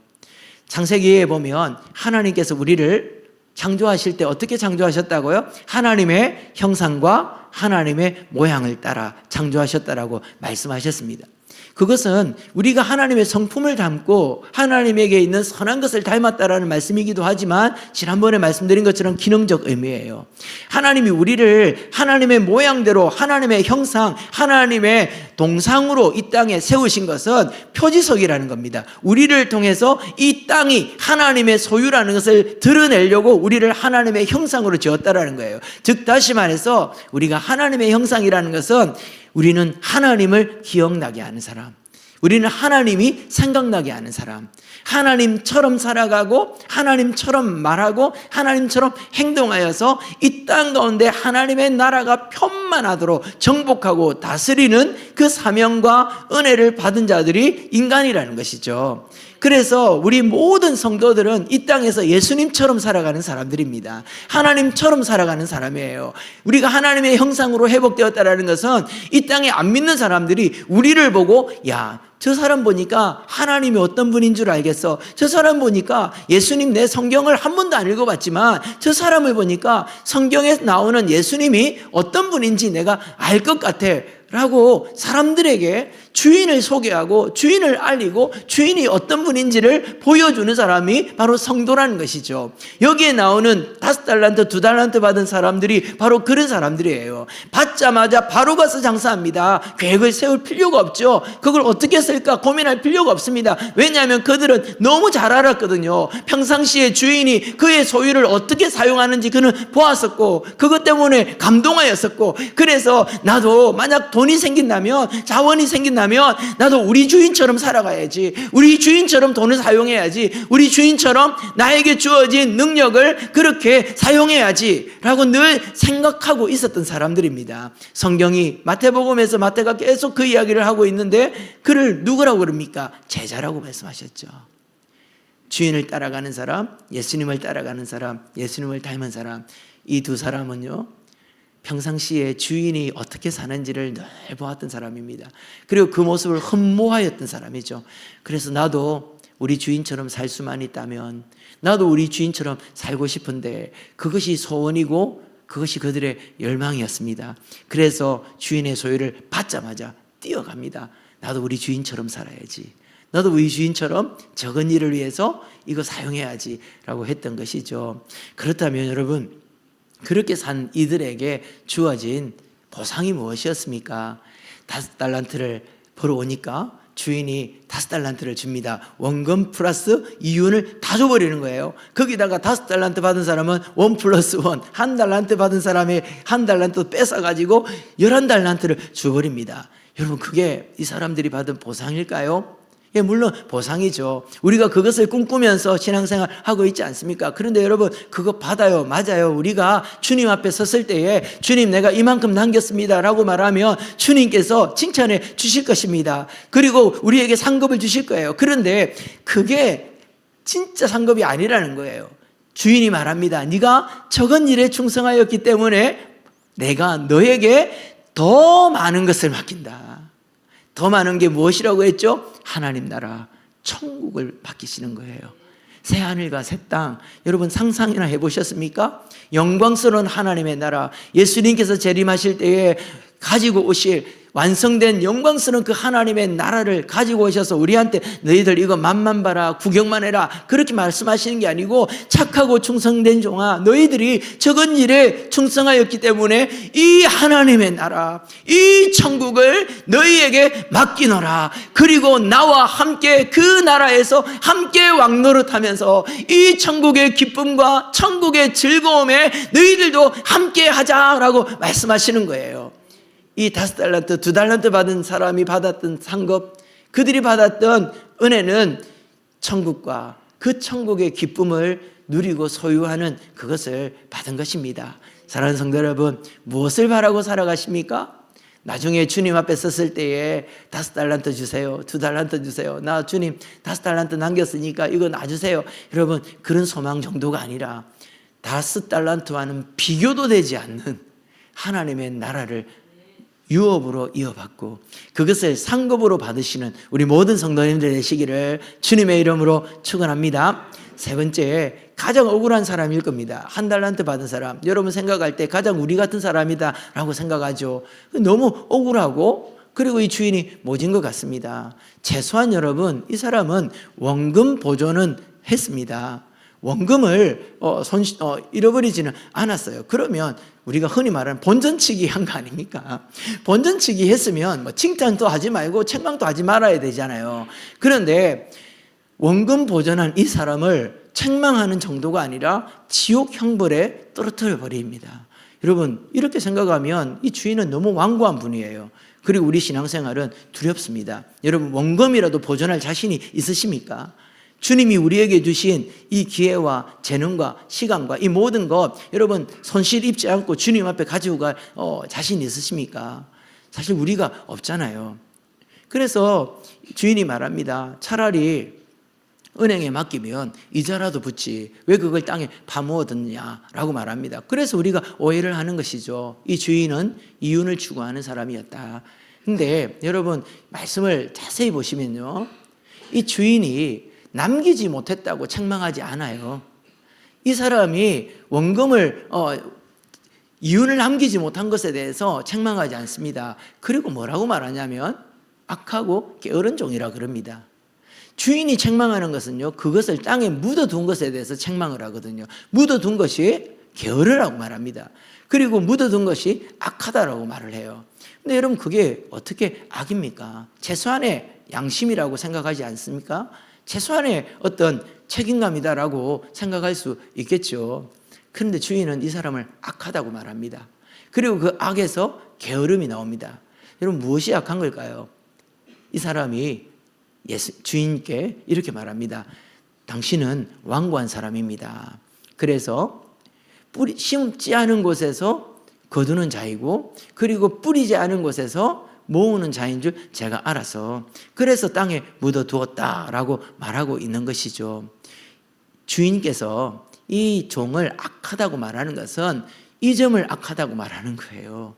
창세기에 보면 하나님께서 우리를 창조하실 때 어떻게 창조하셨다고요? 하나님의 형상과 하나님의 모양을 따라 창조하셨다라고 말씀하셨습니다. 그것은 우리가 하나님의 성품을 담고 하나님에게 있는 선한 것을 닮았다라는 말씀이기도 하지만 지난번에 말씀드린 것처럼 기능적 의미예요. 하나님이 우리를 하나님의 모양대로 하나님의 형상, 하나님의 동상으로 이 땅에 세우신 것은 표지석이라는 겁니다. 우리를 통해서 이 땅이 하나님의 소유라는 것을 드러내려고 우리를 하나님의 형상으로 지었다라는 거예요. 즉 다시 말해서 우리가 하나님의 형상이라는 것은 우리는 하나님을 기억나게 하는 사람, 우리는 하나님이 생각나게 하는 사람, 하나님처럼 살아가고 하나님처럼 말하고 하나님처럼 행동하여서 이 땅 가운데 하나님의 나라가 편만하도록 정복하고 다스리는 그 사명과 은혜를 받은 자들이 인간이라는 것이죠. 그래서 우리 모든 성도들은 이 땅에서 예수님처럼 살아가는 사람들입니다. 하나님처럼 살아가는 사람이에요. 우리가 하나님의 형상으로 회복되었다는 것은 이 땅에 안 믿는 사람들이 우리를 보고 야, 저 사람 보니까 하나님이 어떤 분인 줄 알겠어. 저 사람 보니까 예수님 내 성경을 한 번도 안 읽어봤지만 저 사람을 보니까 성경에 나오는 예수님이 어떤 분인지 내가 알 것 같아 라고 사람들에게 주인을 소개하고 주인을 알리고 주인이 어떤 분인지를 보여주는 사람이 바로 성도라는 것이죠. 여기에 나오는 5달란트, 2달란트 받은 사람들이 바로 그런 사람들이에요. 받자마자 바로 가서 장사합니다. 계획을 세울 필요가 없죠. 그걸 어떻게 쓸까 고민할 필요가 없습니다. 왜냐하면 그들은 너무 잘 알았거든요. 평상시에 주인이 그의 소유를 어떻게 사용하는지 그는 보았었고 그것 때문에 감동하였었고 그래서 나도 만약 돈이 생긴다면 자원이 생긴다면 나도 우리 주인처럼 살아가야지, 우리 주인처럼 돈을 사용해야지, 우리 주인처럼 나에게 주어진 능력을 그렇게 사용해야지 라고 늘 생각하고 있었던 사람들입니다. 성경이 마태복음에서 마태가 계속 그 이야기를 하고 있는데 그를 누구라고 그럽니까? 제자라고 말씀하셨죠. 주인을 따라가는 사람, 예수님을 따라가는 사람, 예수님을 닮은 사람, 이 두 사람은요 평상시에 주인이 어떻게 사는지를 늘 보았던 사람입니다. 그리고 그 모습을 흠모하였던 사람이죠. 그래서 나도 우리 주인처럼 살 수만 있다면, 나도 우리 주인처럼 살고 싶은데 그것이 소원이고 그것이 그들의 열망이었습니다. 그래서 주인의 소유를 받자마자 뛰어갑니다. 나도 우리 주인처럼 살아야지, 나도 우리 주인처럼 적은 일을 위해서 이거 사용해야지 라고 했던 것이죠. 그렇다면 여러분, 그렇게 산 이들에게 주어진 보상이 무엇이었습니까? 5달란트를 벌어오니까 주인이 5달란트를 줍니다. 원금 플러스 이윤을 다 줘버리는 거예요. 거기다가 5달란트 받은 사람은 1 플러스 1, 1달란트 받은 사람의 1달란트 뺏어가지고 11달란트를 줘버립니다. 여러분, 그게 이 사람들이 받은 보상일까요? 예, 물론 보상이죠. 우리가 그것을 꿈꾸면서 신앙생활 하고 있지 않습니까? 그런데 여러분, 그거 받아요. 맞아요. 우리가 주님 앞에 섰을 때에 주님 내가 이만큼 남겼습니다 라고 말하면 주님께서 칭찬해 주실 것입니다. 그리고 우리에게 상급을 주실 거예요. 그런데 그게 진짜 상급이 아니라는 거예요. 주인이 말합니다. 네가 적은 일에 충성하였기 때문에 내가 너에게 더 많은 것을 맡긴다. 더 많은 게 무엇이라고 했죠? 하나님 나라, 천국을 맡기시는 거예요. 새 하늘과 새 땅, 여러분 상상이나 해보셨습니까? 영광스러운 하나님의 나라, 예수님께서 재림하실 때에 가지고 오실 완성된 영광스러운 그 하나님의 나라를 가지고 오셔서 우리한테 너희들 이거 맛만 봐라, 구경만 해라, 그렇게 말씀하시는 게 아니고 착하고 충성된 종아, 너희들이 적은 일에 충성하였기 때문에 이 하나님의 나라, 이 천국을 너희에게 맡기노라. 그리고 나와 함께 그 나라에서 함께 왕노릇하면서 이 천국의 기쁨과 천국의 즐거움에 너희들도 함께 하자라고 말씀하시는 거예요. 이 5달란트, 2달란트 받은 사람이 받았던 상급, 그들이 받았던 은혜는 천국과 그 천국의 기쁨을 누리고 소유하는 그것을 받은 것입니다. 사랑하는 성도 여러분, 무엇을 바라고 살아가십니까? 나중에 주님 앞에 섰을 때에 5달란트 주세요, 2달란트 주세요, 나 주님 5달란트 남겼으니까 이거 놔주세요. 여러분, 그런 소망 정도가 아니라 5달란트와는 비교도 되지 않는 하나님의 나라를 유업으로 이어받고 그것을 상급으로 받으시는 우리 모든 성도님들 되시기를 주님의 이름으로 축원합니다. 세 번째, 가장 억울한 사람일 겁니다. 1달란트 받은 사람, 여러분 생각할 때 가장 우리 같은 사람이다 라고 생각하죠. 너무 억울하고 그리고 이 주인이 모진 것 같습니다. 최소한 여러분, 이 사람은 원금 보존은 했습니다. 원금을 잃어버리지는 않았어요. 그러면 우리가 흔히 말하는 본전치기 한 거 아닙니까? 본전치기 했으면 뭐 칭찬도 하지 말고 책망도 하지 말아야 되잖아요. 그런데 원금 보존한 이 사람을 책망하는 정도가 아니라 지옥 형벌에 떨어뜨려 버립니다. 여러분, 이렇게 생각하면 이 주인은 너무 완고한 분이에요. 그리고 우리 신앙생활은 두렵습니다. 여러분, 원금이라도 보존할 자신이 있으십니까? 주님이 우리에게 주신 이 기회와 재능과 시간과 이 모든 것, 여러분 손실 입지 않고 주님 앞에 가지고 갈 자신 있으십니까? 사실 우리가 없잖아요. 그래서 주인이 말합니다. 차라리 은행에 맡기면 이자라도 붙지 왜 그걸 땅에 파묻었느냐라고 말합니다. 그래서 우리가 오해를 하는 것이죠. 이 주인은 이윤을 추구하는 사람이었다. 근데 여러분, 말씀을 자세히 보시면요, 이 주인이 남기지 못했다고 책망하지 않아요. 이 사람이 원금을 이윤을 남기지 못한 것에 대해서 책망하지 않습니다. 그리고 뭐라고 말하냐면 악하고 게으른 종이라 그럽니다. 주인이 책망하는 것은요, 그것을 땅에 묻어둔 것에 대해서 책망을 하거든요. 묻어둔 것이 게으르라고 말합니다. 그리고 묻어둔 것이 악하다라고 말을 해요. 근데 여러분, 그게 어떻게 악입니까? 최소한의 양심이라고 생각하지 않습니까? 최소한의 어떤 책임감이다라고 생각할 수 있겠죠. 그런데 주인은 이 사람을 악하다고 말합니다. 그리고 그 악에서 게으름이 나옵니다. 여러분, 무엇이 악한 걸까요? 이 사람이 주인께 이렇게 말합니다. 당신은 완고한 사람입니다. 그래서 심지 않은 곳에서 거두는 자이고, 그리고 뿌리지 않은 곳에서 모으는 자인 줄 제가 알아서 그래서 땅에 묻어두었다라고 말하고 있는 것이죠. 주인께서 이 종을 악하다고 말하는 것은 이 점을 악하다고 말하는 거예요.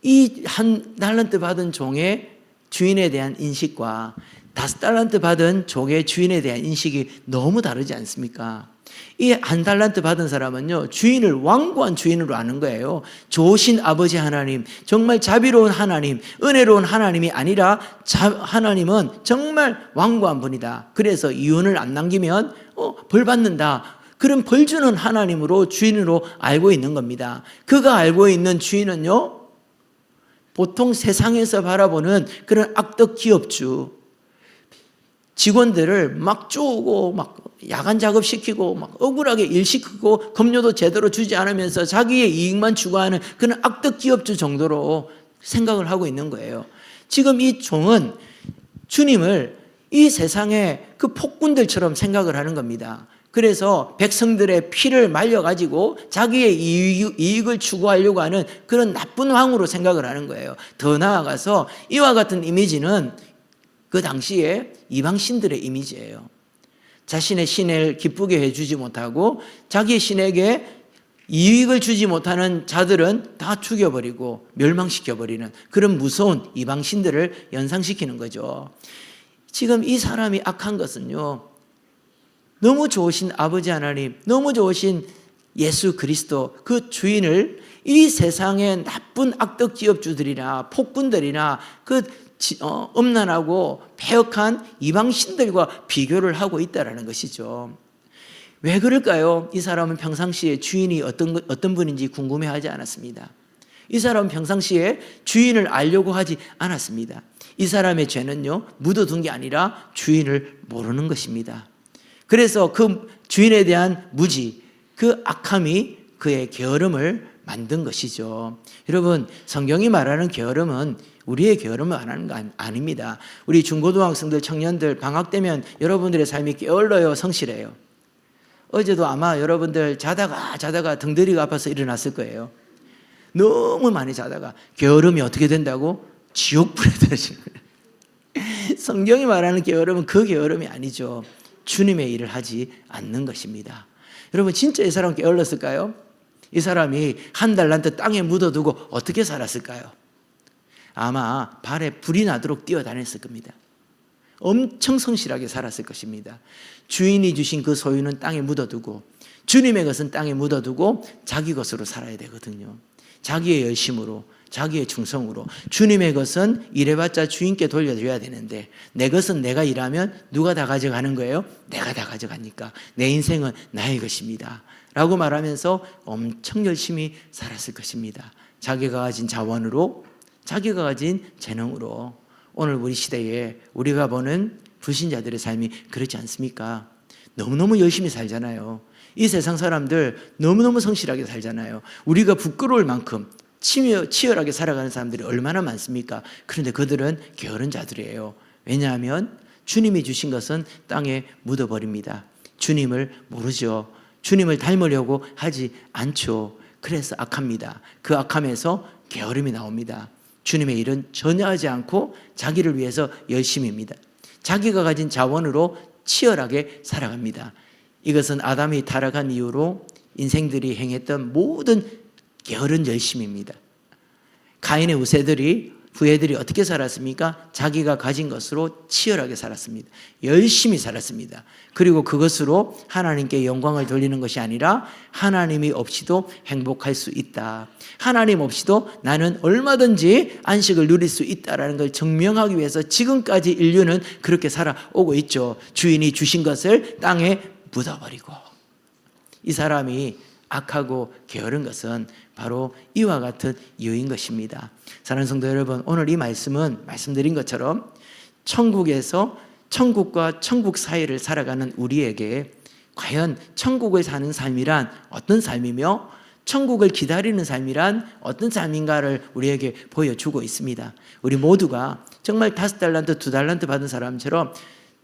이 1달란트 받은 종의 주인에 대한 인식과 5달란트 받은 종의 주인에 대한 인식이 너무 다르지 않습니까? 이 1달란트 받은 사람은요, 주인을 완고한 주인으로 아는 거예요. 좋으신 아버지 하나님, 정말 자비로운 하나님, 은혜로운 하나님이 아니라 하나님은 정말 완고한 분이다. 그래서 이윤을 안 남기면 벌 받는다. 그런 벌 주는 하나님으로 주인으로 알고 있는 겁니다. 그가 알고 있는 주인은요, 보통 세상에서 바라보는 그런 악덕 기업주, 직원들을 막 쪼고 막 야간 작업시키고 막 억울하게 일시키고 급료도 제대로 주지 않으면서 자기의 이익만 추구하는 그런 악덕 기업주 정도로 생각을 하고 있는 거예요. 지금 이 종은 주님을 이 세상의 그 폭군들처럼 생각을 하는 겁니다. 그래서 백성들의 피를 말려가지고 자기의 이익을 추구하려고 하는 그런 나쁜 왕으로 생각을 하는 거예요. 더 나아가서 이와 같은 이미지는 그 당시에 이방 신들의 이미지예요. 자신의 신을 기쁘게 해주지 못하고 자기의 신에게 이익을 주지 못하는 자들은 다 죽여버리고 멸망시켜버리는 그런 무서운 이방 신들을 연상시키는 거죠. 지금 이 사람이 악한 것은요, 너무 좋으신 아버지 하나님, 너무 좋으신 예수 그리스도 그 주인을 이 세상의 나쁜 악덕 기업주들이나 폭군들이나 그 음란하고 패역한 이방신들과 비교를 하고 있다는 것이죠. 왜 그럴까요? 이 사람은 평상시에 주인이 어떤 분인지 궁금해하지 않았습니다. 이 사람은 평상시에 주인을 알려고 하지 않았습니다. 이 사람의 죄는요, 묻어둔 게 아니라 주인을 모르는 것입니다. 그래서 그 주인에 대한 무지, 그 악함이 그의 게으름을 만든 것이죠. 여러분, 성경이 말하는 게으름은 우리의 게으름을 말하는 거 아닙니다. 우리 중고등학생들, 청년들 방학 되면 여러분들의 삶이 게을러요, 성실해요? 어제도 아마 여러분들 자다가 등다리가 아파서 일어났을 거예요. 너무 많이 자다가 게으름이 어떻게 된다고? 지옥불에 떨어지는 거예요. 성경이 말하는 게으름은 그 게으름이 아니죠. 주님의 일을 하지 않는 것입니다. 여러분, 진짜 이 사람 게을렀을까요? 이 사람이 한 달란트 땅에 묻어두고 어떻게 살았을까요? 아마 발에 불이 나도록 뛰어다녔을 겁니다. 엄청 성실하게 살았을 것입니다. 주인이 주신 그 소유는 땅에 묻어두고 주님의 것은 땅에 묻어두고 자기 것으로 살아야 되거든요. 자기의 열심으로, 자기의 충성으로. 주님의 것은 일해봤자 주인께 돌려줘야 되는데 내 것은 내가 일하면 누가 다 가져가는 거예요? 내가 다 가져가니까 내 인생은 나의 것입니다 라고 말하면서 엄청 열심히 살았을 것입니다. 자기가 가진 자원으로, 자기가 가진 재능으로. 오늘 우리 시대에 우리가 보는 불신자들의 삶이 그렇지 않습니까? 너무너무 열심히 살잖아요. 이 세상 사람들 너무너무 성실하게 살잖아요. 우리가 부끄러울 만큼 치열하게 살아가는 사람들이 얼마나 많습니까? 그런데 그들은 게으른 자들이에요. 왜냐하면 주님이 주신 것은 땅에 묻어버립니다. 주님을 모르죠. 주님을 닮으려고 하지 않죠. 그래서 악합니다. 그 악함에서 게으름이 나옵니다. 주님의 일은 전혀 하지 않고 자기를 위해서 열심입니다. 자기가 가진 자원으로 치열하게 살아갑니다. 이것은 아담이 타락한 이후로 인생들이 행했던 모든 게으른 열심입니다. 가인의 후예들이 어떻게 살았습니까? 자기가 가진 것으로 치열하게 살았습니다. 열심히 살았습니다. 그리고 그것으로 하나님께 영광을 돌리는 것이 아니라 하나님이 없이도 행복할 수 있다. 하나님 없이도 나는 얼마든지 안식을 누릴 수 있다는 걸 증명하기 위해서 지금까지 인류는 그렇게 살아오고 있죠. 주인이 주신 것을 땅에 묻어버리고. 이 사람이 악하고 게으른 것은 바로 이와 같은 이유인 것입니다. 사랑하는 성도 여러분, 오늘 이 말씀은 말씀드린 것처럼 천국에서 천국과 천국 사이를 살아가는 우리에게 과연 천국을 사는 삶이란 어떤 삶이며 천국을 기다리는 삶이란 어떤 삶인가를 우리에게 보여주고 있습니다. 우리 모두가 정말 5달란트, 2달란트 받은 사람처럼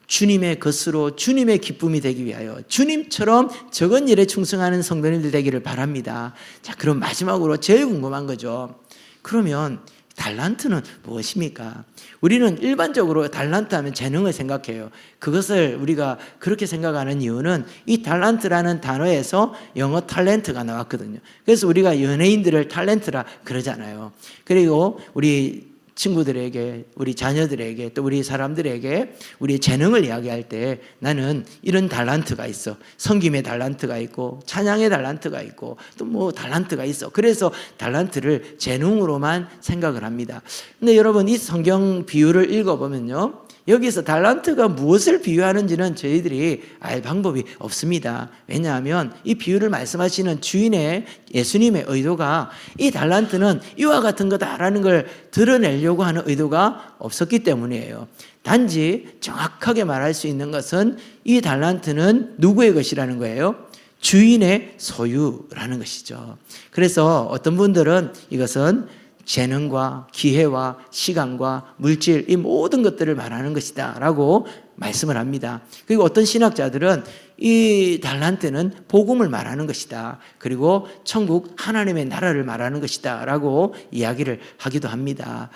주님의 것으로 주님의 기쁨이 되기 위하여 주님처럼 적은 일에 충성하는 성도님들 되기를 바랍니다. 자, 그럼 마지막으로 제일 궁금한 거죠. 그러면 달란트는 무엇입니까? 우리는 일반적으로 달란트 하면 재능을 생각해요. 그것을 우리가 그렇게 생각하는 이유는 이 달란트라는 단어에서 영어 탤런트가 나왔거든요. 그래서 우리가 연예인들을 탤런트라 그러잖아요. 그리고 우리 친구들에게, 우리 자녀들에게, 또 우리 사람들에게 우리의 재능을 이야기할 때 나는 이런 달란트가 있어. 섬김의 달란트가 있고 찬양의 달란트가 있고 또 뭐 달란트가 있어. 그래서 달란트를 재능으로만 생각을 합니다. 근데 여러분, 이 성경 비유를 읽어보면요, 여기서 달란트가 무엇을 비유하는지는 저희들이 알 방법이 없습니다. 왜냐하면 이 비유를 말씀하시는 주인의 예수님의 의도가 이 달란트는 이와 같은 거다라는 걸 드러내려고 하는 의도가 없었기 때문이에요. 단지 정확하게 말할 수 있는 것은 이 달란트는 누구의 것이라는 거예요? 주인의 소유라는 것이죠. 그래서 어떤 분들은 이것은 재능과 기회와 시간과 물질, 이 모든 것들을 말하는 것이다 라고 말씀을 합니다. 그리고 어떤 신학자들은 이 달란트는 복음을 말하는 것이다. 그리고 천국 하나님의 나라를 말하는 것이다 라고 이야기를 하기도 합니다.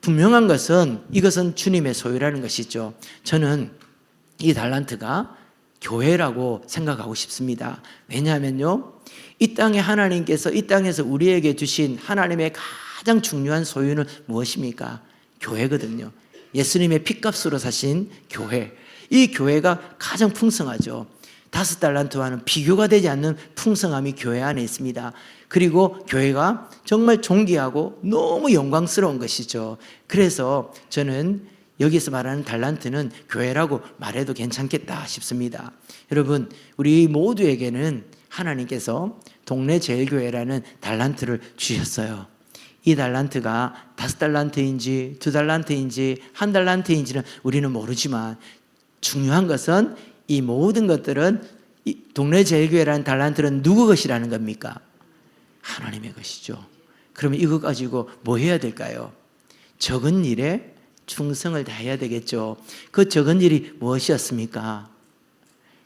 분명한 것은 이것은 주님의 소유라는 것이죠. 저는 이 달란트가 교회라고 생각하고 싶습니다. 왜냐하면요, 이 땅에 하나님께서 이 땅에서 우리에게 주신 하나님의 가장 중요한 소유는 무엇입니까? 교회거든요. 예수님의 핏값으로 사신 교회. 이 교회가 가장 풍성하죠. 5달란트와는 비교가 되지 않는 풍성함이 교회 안에 있습니다. 그리고 교회가 정말 존귀하고 너무 영광스러운 것이죠. 그래서 저는 여기서 말하는 달란트는 교회라고 말해도 괜찮겠다 싶습니다. 여러분, 우리 모두에게는 하나님께서 동네 제일교회라는 달란트를 주셨어요. 이 달란트가 5달란트인지 2달란트인지 1달란트인지는 우리는 모르지만 중요한 것은 이 모든 것들은 이 동네 제일교회라는 달란트는 누구 것이라는 겁니까? 하나님의 것이죠. 그러면 이거 가지고 뭐 해야 될까요? 적은 일에 충성을 다해야 되겠죠. 그 적은 일이 무엇이었습니까?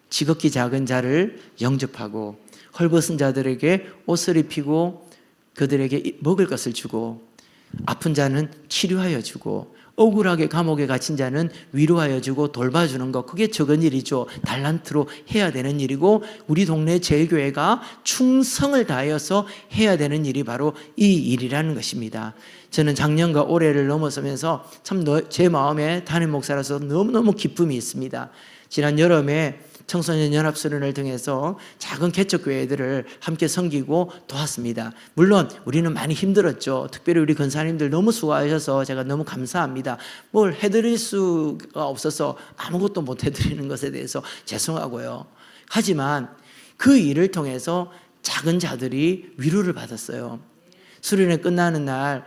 지극히 작은 자를 영접하고 헐벗은 자들에게 옷을 입히고 그들에게 먹을 것을 주고 아픈 자는 치료하여 주고 억울하게 감옥에 갇힌 자는 위로하여 주고 돌봐주는 것, 그게 적은 일이죠. 달란트로 해야 되는 일이고 우리 동네 제일교회가 충성을 다하여서 해야 되는 일이 바로 이 일이라는 것입니다. 저는 작년과 올해를 넘어서면서 참 제 마음에 담임 목사라서 너무너무 기쁨이 있습니다. 지난 여름에 청소년 연합수련을 통해서 작은 개척교회들을 함께 섬기고 도왔습니다. 물론 우리는 많이 힘들었죠. 특별히 우리 권사님들 너무 수고하셔서 제가 너무 감사합니다. 뭘 해드릴 수가 없어서 아무것도 못 해드리는 것에 대해서 죄송하고요. 하지만 그 일을 통해서 작은 자들이 위로를 받았어요. 수련회 끝나는 날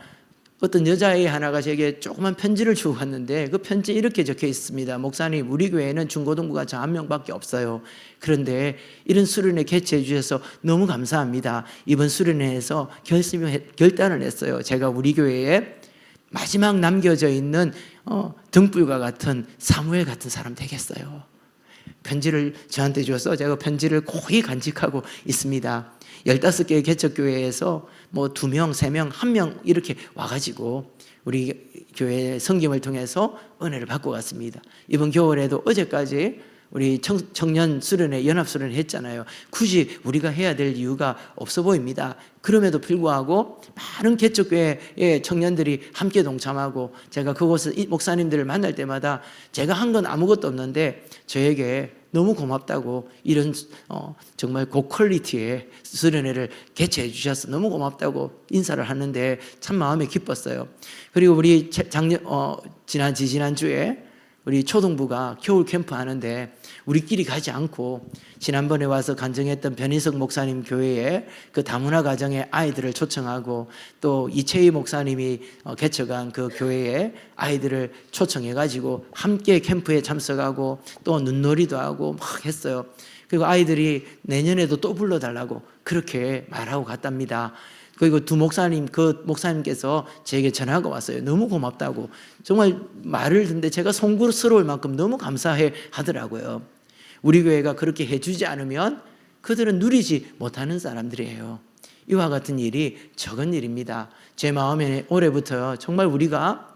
어떤 여자아이 하나가 제게 조그만 편지를 주고 갔는데 그 편지에 이렇게 적혀 있습니다. 목사님, 우리 교회는 중고등부가 저 한 명밖에 없어요. 그런데 이런 수련회 개최해 주셔서 너무 감사합니다. 이번 수련회에서 결단을 했어요. 제가 우리 교회에 마지막 남겨져 있는 등불과 같은 사무엘 같은 사람 되겠어요. 편지를 저한테 줘서 제가 편지를 고이 간직하고 있습니다. 15개의 개척교회에서 뭐 2명, 3명, 1명 이렇게 와가지고 우리 교회 섬김을 통해서 은혜를 받고 갔습니다. 이번 겨울에도 어제까지 우리 청년 수련회, 연합 수련회 했잖아요. 굳이 우리가 해야 될 이유가 없어 보입니다. 그럼에도 불구하고 많은 개척교회의 청년들이 함께 동참하고 제가 그곳에 목사님들을 만날 때마다 제가 한 건 아무것도 없는데 저에게 너무 고맙다고 이런 정말 고퀄리티의 수련회를 개최해 주셔서 너무 고맙다고 인사를 하는데 참 마음이 기뻤어요. 그리고 우리 지난주에 우리 초등부가 겨울 캠프 하는데 우리끼리 가지 않고 지난번에 와서 간증했던 변희석 목사님 교회에 그 다문화 가정의 아이들을 초청하고 또 이채희 목사님이 개척한 그 교회에 아이들을 초청해가지고 함께 캠프에 참석하고 또 눈놀이도 하고 막 했어요. 그리고 아이들이 내년에도 또 불러달라고 그렇게 말하고 갔답니다. 그리고 그 목사님께서 제게 전화가 왔어요. 너무 고맙다고. 정말 말을 듣는데 제가 송구스러울 만큼 너무 감사해 하더라고요. 우리 교회가 그렇게 해주지 않으면 그들은 누리지 못하는 사람들이에요. 이와 같은 일이 적은 일입니다. 제 마음에 올해부터 정말 우리가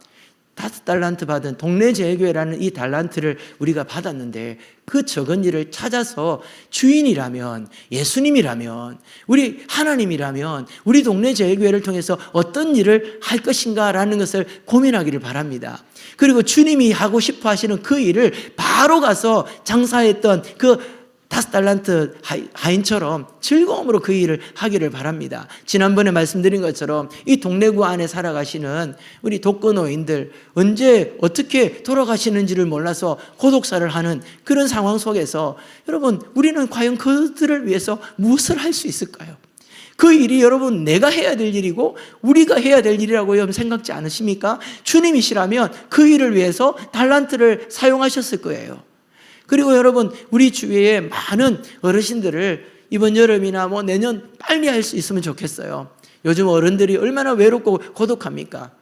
5달란트 받은 동네 제일교회라는 이 달란트를 우리가 받았는데 그 적은 일을 찾아서 주인이라면, 예수님이라면, 우리 하나님이라면 우리 동네 제일교회를 통해서 어떤 일을 할 것인가라는 것을 고민하기를 바랍니다. 그리고 주님이 하고 싶어 하시는 그 일을 바로 가서 장사했던 그 5달란트 하인처럼 즐거움으로 그 일을 하기를 바랍니다. 지난번에 말씀드린 것처럼 이 동래구 안에 살아가시는 우리 독거노인들 언제 어떻게 돌아가시는지를 몰라서 고독사를 하는 그런 상황 속에서 여러분, 우리는 과연 그들을 위해서 무엇을 할 수 있을까요? 그 일이 여러분 내가 해야 될 일이고 우리가 해야 될 일이라고 여러분 생각지 않으십니까? 주님이시라면 그 일을 위해서 달란트를 사용하셨을 거예요. 그리고 여러분, 우리 주위에 많은 어르신들을 이번 여름이나 뭐 내년 빨리 할 수 있으면 좋겠어요. 요즘 어른들이 얼마나 외롭고 고독합니까?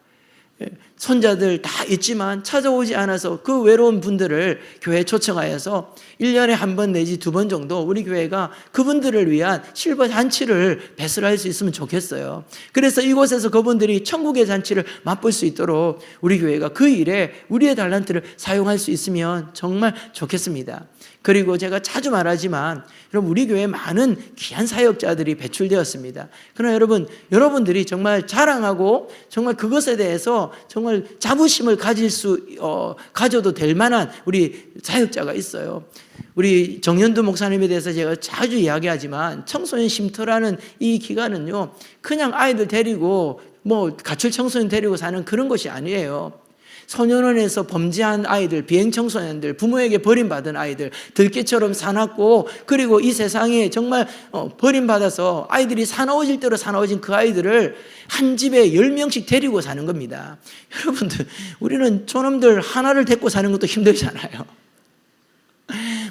손자들 다 있지만 찾아오지 않아서 그 외로운 분들을 교회에 초청하여서 1년에 한 번 내지 2번 정도 우리 교회가 그분들을 위한 실버 잔치를 배설할 수 있으면 좋겠어요. 그래서 이곳에서 그분들이 천국의 잔치를 맛볼 수 있도록 우리 교회가 그 일에 우리의 달란트를 사용할 수 있으면 정말 좋겠습니다. 그리고 제가 자주 말하지만 여러분, 우리 교회에 많은 귀한 사역자들이 배출되었습니다. 그러나 여러분들이 정말 자랑하고 정말 그것에 대해서 정말 자부심을 가져도 될 만한 우리 사역자가 있어요. 우리 정연두 목사님에 대해서 제가 자주 이야기하지만 청소년 쉼터라는 이 기간은요, 그냥 아이들 데리고 가출 청소년 데리고 사는 그런 것이 아니에요. 소년원에서 범죄한 아이들, 비행청소년들, 부모에게 버림받은 아이들, 들깨처럼 사납고, 그리고 이 세상에 정말 버림받아서 아이들이 사나워질 대로 사나워진 그 아이들을 한 집에 10명씩 데리고 사는 겁니다. 여러분들, 우리는 저놈들 하나를 데리고 사는 것도 힘들잖아요.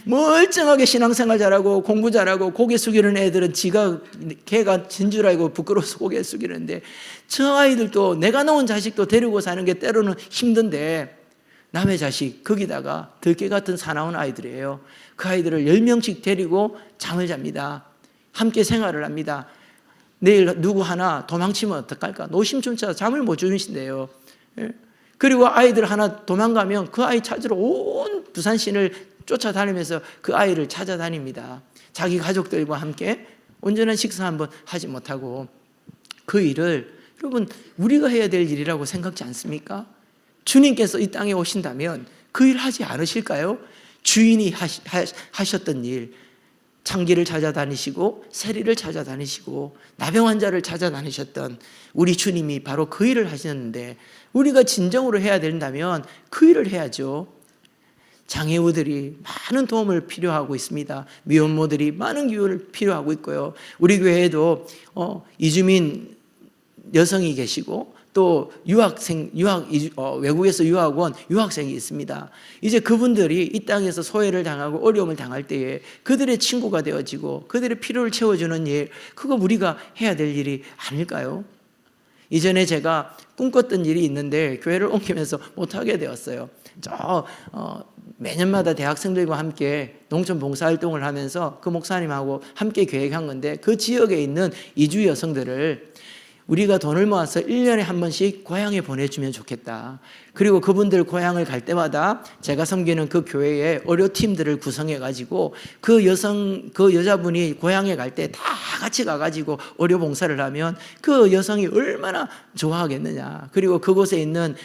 멀쩡하게 신앙생활 잘하고 공부 잘하고 고개 숙이는 애들은 걔가 진 줄 알고 부끄러워서 고개 숙이는데, 저 아이들도 내가 낳은 자식도 데리고 사는 게 때로는 힘든데, 남의 자식, 거기다가 들깨 같은 사나운 아이들이에요. 그 아이들을 10명씩 데리고 잠을 잡니다. 함께 생활을 합니다. 내일 누구 하나 도망치면 어떡할까? 노심초사 잠을 못 주무신대요. 그리고 아이들 하나 도망가면 그 아이 찾으러 온 부산시를 쫓아다니면서 그 아이를 찾아다닙니다. 자기 가족들과 함께 온전한 식사 한번 하지 못하고. 그 일을 여러분, 우리가 해야 될 일이라고 생각지 않습니까? 주님께서 이 땅에 오신다면 그 일 하지 않으실까요? 주인이 하셨던 일, 창기를 찾아다니시고 세리를 찾아다니시고 나병 환자를 찾아다니셨던 우리 주님이 바로 그 일을 하셨는데, 우리가 진정으로 해야 된다면 그 일을 해야죠. 장애우들이 많은 도움을 필요하고 있습니다. 미혼모들이 많은 기운을 필요하고 있고요. 우리 교회에도 이주민 여성이 계시고, 또 외국에서 유학 온 유학생이 있습니다. 이제 그분들이 이 땅에서 소외를 당하고 어려움을 당할 때에 그들의 친구가 되어지고 그들의 필요를 채워주는 일, 그거 우리가 해야 될 일이 아닐까요? 이전에 제가 꿈꿨던 일이 있는데 교회를 옮기면서 못하게 되었어요. 매년마다 대학생들과 함께 농촌 봉사활동을 하면서 그 목사님하고 함께 계획한 건데, 그 지역에 있는 이주 여성들을 우리가 돈을 모아서 1년에 한 번씩 고향에 보내주면 좋겠다. 그리고 그분들 고향을 갈 때마다 제가 섬기는 그 교회의 의료팀들을 구성해가지고 그 여자분이 고향에 갈 때 다 같이 가가지고 의료 봉사를 하면 그 여성이 얼마나 좋아하겠느냐. 그리고 그곳에 있는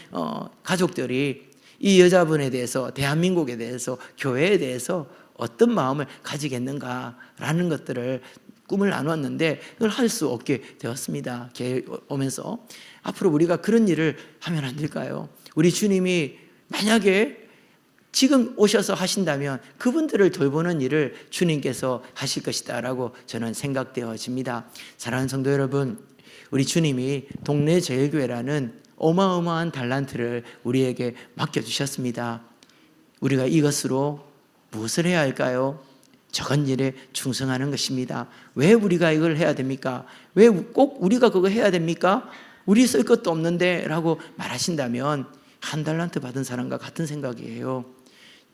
가족들이 이 여자분에 대해서, 대한민국에 대해서, 교회에 대해서 어떤 마음을 가지겠는가라는 것들을 꿈을 나누었는데 그걸 할 수 없게 되었습니다. 오면서 앞으로 우리가 그런 일을 하면 안 될까요? 우리 주님이 만약에 지금 오셔서 하신다면 그분들을 돌보는 일을 주님께서 하실 것이다 라고 저는 생각되어집니다. 사랑하는 성도 여러분, 우리 주님이 동네 제일교회라는 어마어마한 달란트를 우리에게 맡겨주셨습니다. 우리가 이것으로 무엇을 해야 할까요? 적은 일에 충성하는 것입니다. 왜 우리가 이걸 해야 됩니까? 왜 꼭 우리가 그거 해야 됩니까? 우리 쓸 것도 없는데 라고 말하신다면 한 달란트 받은 사람과 같은 생각이에요.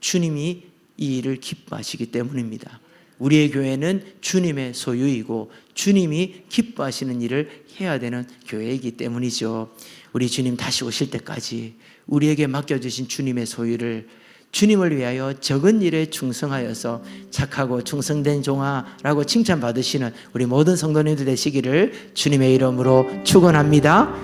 주님이 이 일을 기뻐하시기 때문입니다. 우리의 교회는 주님의 소유이고 주님이 기뻐하시는 일을 해야 되는 교회이기 때문이죠. 우리 주님 다시 오실 때까지 우리에게 맡겨주신 주님의 소유를 주님을 위하여 적은 일에 충성하여서 착하고 충성된 종아라고 칭찬받으시는 우리 모든 성도님들 되시기를 주님의 이름으로 축원합니다.